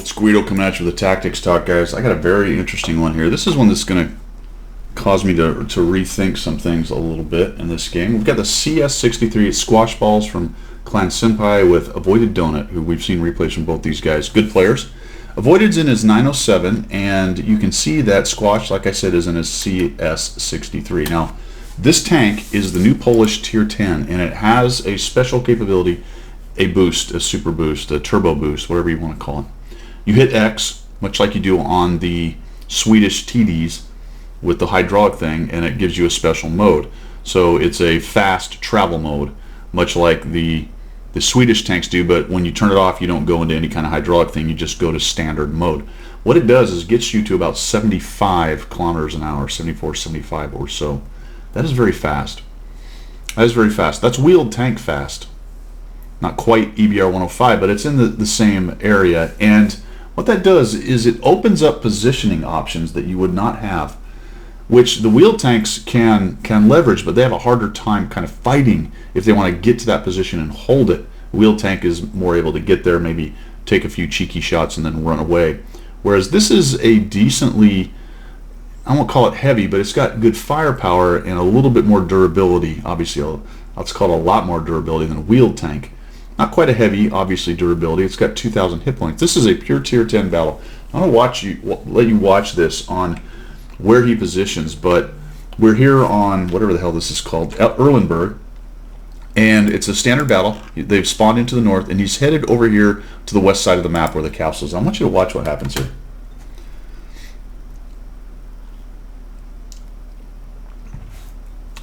Squeedo coming at you with the tactics talk, guys. I got a very interesting one here. This is one that's going to cause me to rethink some things a little bit in this game. We've got the CS63 Squash Balls from Clan Senpai with Avoided Donut, who we've seen replays from both these guys. Good players. Avoided's in his 907, and you can see that Squash, like I said, is in his CS63. Now, this tank is the new Polish Tier 10, and it has a special capability, a boost, a super boost, a turbo boost, whatever you want to call it. You hit X, much like you do on the Swedish TDs with the hydraulic thing, and it gives you a special mode. So it's a fast travel mode, much like the Swedish tanks do, but when you turn it off, you don't go into any kind of hydraulic thing, you just go to standard mode. What it does is gets you to about 75 kilometers an hour, 74, 75 or so. That is very fast. That is very fast. That's wheeled tank fast. Not quite EBR 105, but it's in the same area. And what that does is it opens up positioning options that you would not have, which the wheeled tanks can leverage, but they have a harder time kind of fighting if they want to get to that position and hold it. Wheeled tank is more able to get there, maybe take a few cheeky shots and then run away. Whereas this is a decently, I won't call it heavy, but it's got good firepower and a little bit more durability. Obviously, let's call it a lot more durability than a wheeled tank. Not quite a heavy, obviously, durability. It's got 2,000 hit points. This is a pure Tier 10 battle. I want to let you watch this on where he positions, but we're here on whatever the hell this is called, Erlenberg, and it's a standard battle. They've spawned into the north, and he's headed over here to the west side of the map where the castle is. I want you to watch what happens here.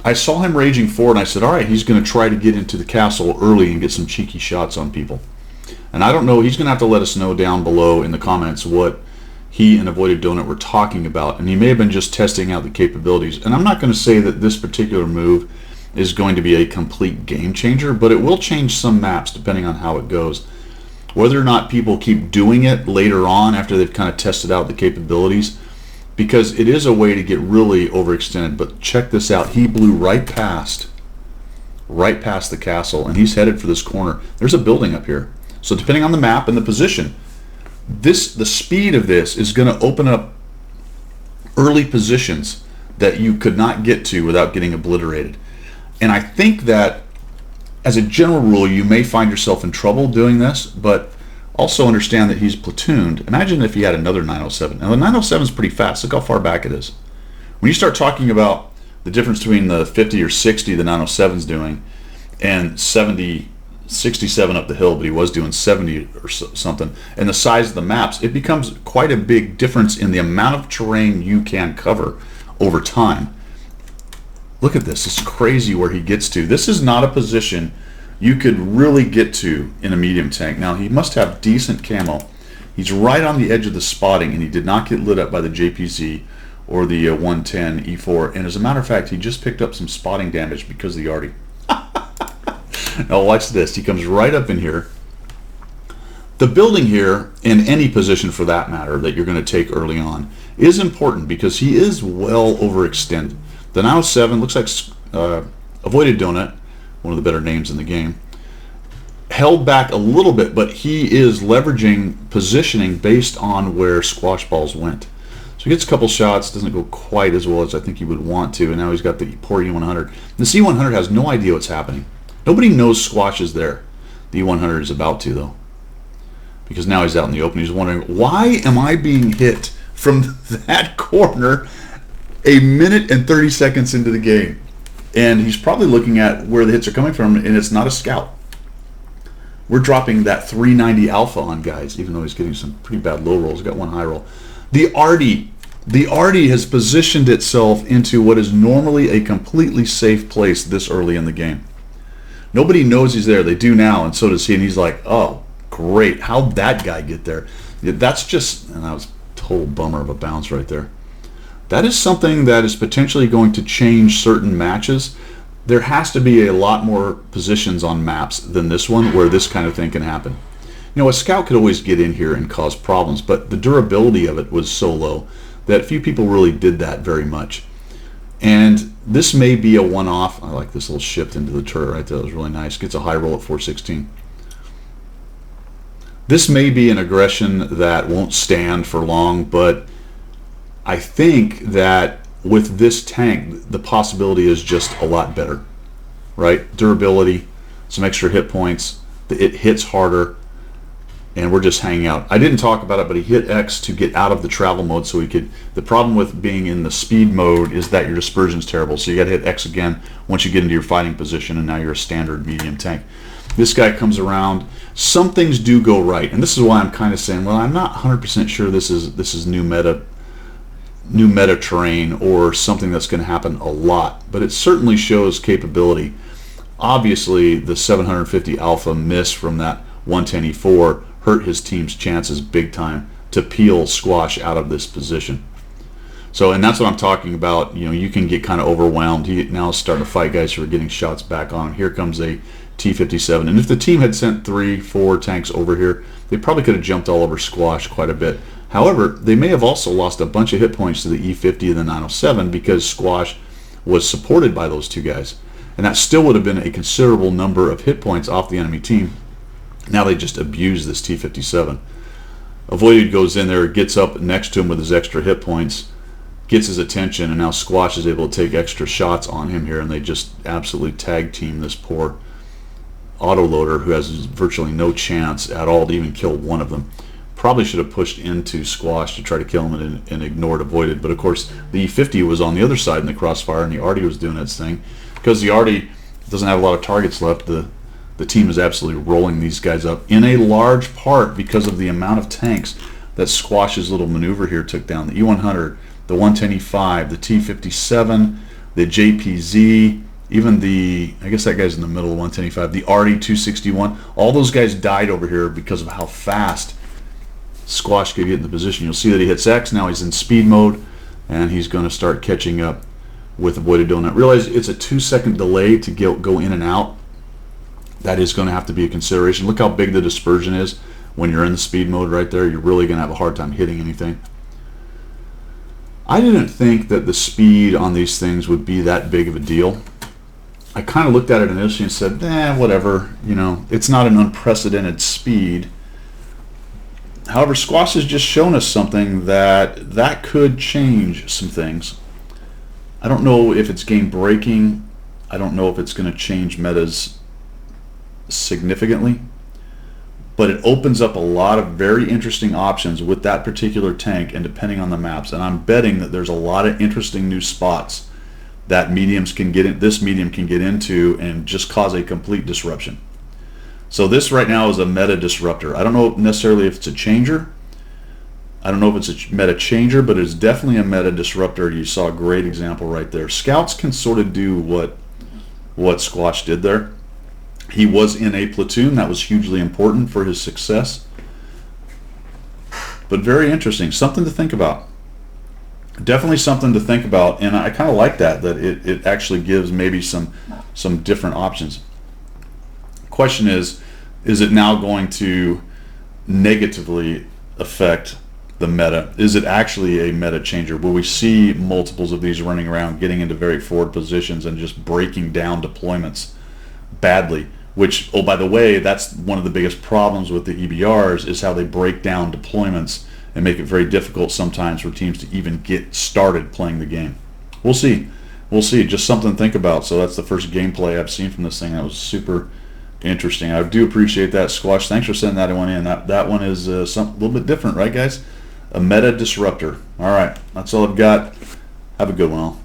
I saw him raging forward, and I said, all right, he's going to try to get into the castle early and get some cheeky shots on people. And I don't know, he's going to have to let us know down below in the comments what he and Avoided Donut were talking about, and he may have been just testing out the capabilities. And I'm not going to say that this particular move is going to be a complete game changer, but it will change some maps depending on how it goes. Whether or not people keep doing it later on after they've kind of tested out the capabilities, because it is a way to get really overextended. But check this out, he blew right past the castle, and he's headed for this corner. There's a building up here, so depending on the map and the position, the speed of this is going to open up early positions that you could not get to without getting obliterated. And I think that as a general rule, you may find yourself in trouble doing this, but also understand that he's platooned. Imagine if he had another 907. Now the 907 is pretty fast. Look how far back it is. When you start talking about the difference between the 50 or 60 the 907's doing and 70, 67 up the hill, but he was doing 70 or something, and the size of the maps, it becomes quite a big difference in the amount of terrain you can cover over time. Look at this. It's crazy where he gets to. This is not a position you could really get to in a medium tank. Now, he must have decent camo. He's right on the edge of the spotting, and he did not get lit up by the JPZ or the 110 E4. And as a matter of fact, he just picked up some spotting damage because of the Artie. Now watch this. He comes right up in here. The building here, in any position for that matter, that you're going to take early on, is important because he is well overextended. The 907 looks like Avoided Donut, one of the better names in the game, held back a little bit, but he is leveraging positioning based on where Squash Balls went. So he gets a couple shots, doesn't go quite as well as I think he would want to, and now he's got the poor E100. The C100 has no idea what's happening. Nobody knows Squash is there. The E100 is about to, though, because now he's out in the open. He's wondering, why am I being hit from that corner a minute and 30 seconds into the game? And he's probably looking at where the hits are coming from, and it's not a scout. We're dropping that 390 alpha on guys, even though he's getting some pretty bad low rolls. He's got one high roll. The Artie has positioned itself into what is normally a completely safe place this early in the game. Nobody knows he's there. They do now, and so does he. And he's like, oh, great. How'd that guy get there? That's just, and that was a total bummer of a bounce right there. That is something that is potentially going to change certain matches. There has to be a lot more positions on maps than this one where this kind of thing can happen. You know, a scout could always get in here and cause problems, but the durability of it was so low that few people really did that very much. And this may be a one-off. I like this little shift into the turret right there. That was really nice. Gets a high roll at 416. This may be an aggression that won't stand for long, but I think that with this tank, the possibility is just a lot better, right? Durability, some extra hit points, it hits harder, and we're just hanging out. I didn't talk about it, but he hit X to get out of the travel mode so he could. The problem with being in the speed mode is that your dispersion is terrible, so you got to hit X again once you get into your fighting position, and now you're a standard medium tank. This guy comes around. Some things do go right, and this is why I'm kind of saying, well, I'm not 100% sure this is new meta terrain or something that's going to happen a lot, but it certainly shows capability. Obviously, the 750 alpha miss from that 110E4 hurt his team's chances big time to peel Squash out of this position. So, and that's what I'm talking about. You know, you can get kind of overwhelmed. He now is starting to fight guys who are getting shots back on him. Here comes a T-57, and if the team had sent 3-4 tanks over here, they probably could have jumped all over Squash quite a bit. However, they may have also lost a bunch of hit points to the E50 and the 907 because Squash was supported by those two guys, and that still would have been a considerable number of hit points off the enemy team. Now they just abuse this T-57. Avoided goes in there, gets up next to him with his extra hit points, gets his attention, and now Squash is able to take extra shots on him here, and they just absolutely tag team this poor autoloader who has virtually no chance at all to even kill one of them. Probably should have pushed into Squash to try to kill him and ignored Avoided, but of course the E50 was on the other side in the crossfire, and the Arty was doing its thing. Because the Arty doesn't have a lot of targets left, the team is absolutely rolling these guys up in a large part because of the amount of tanks that Squash's little maneuver here took down. The E100, the 110E5, the T-57, the JPZ, even the, I guess that guy's in the middle of 110E5, the Arty 261, all those guys died over here because of how fast Squash could get in the position. You'll see that he hits X, now he's in speed mode, and he's going to start catching up with Avoided Donut. Realize it's a 2-second delay to go in and out. That is going to have to be a consideration. Look how big the dispersion is when you're in the speed mode right there. You're really going to have a hard time hitting anything. I didn't think that the speed on these things would be that big of a deal. I kind of looked at it initially and said, whatever, you know, it's not an unprecedented speed. However, Squash has just shown us something that could change some things. I don't know if it's game breaking. I don't know if it's going to change metas significantly, but it opens up a lot of very interesting options with that particular tank and depending on the maps, and I'm betting that there's a lot of interesting new spots that mediums can get in, this medium can get into and just cause a complete disruption. So this right now is a meta disruptor. I don't know necessarily if it's a changer. I don't know if it's a meta changer, but it's definitely a meta disruptor. You saw a great example right there. Scouts can sort of do what Squash did there. He was in a platoon. That was hugely important for his success. But very interesting. Something to think about. Definitely something to think about, and I kind of like that it actually gives maybe some different options. Question is it now going to negatively affect the meta? Is it actually a meta changer? Will we see multiples of these running around, getting into very forward positions and just breaking down deployments badly? Which, oh, by the way, that's one of the biggest problems with the EBRs is how they break down deployments and make it very difficult sometimes for teams to even get started playing the game. We'll see. We'll see. Just something to think about. So that's the first gameplay I've seen from this thing. That was super interesting. I do appreciate that, Squash. Thanks for sending that one in. That one is something a little bit different, right, guys? A meta disruptor. All right. That's all I've got. Have a good one, all.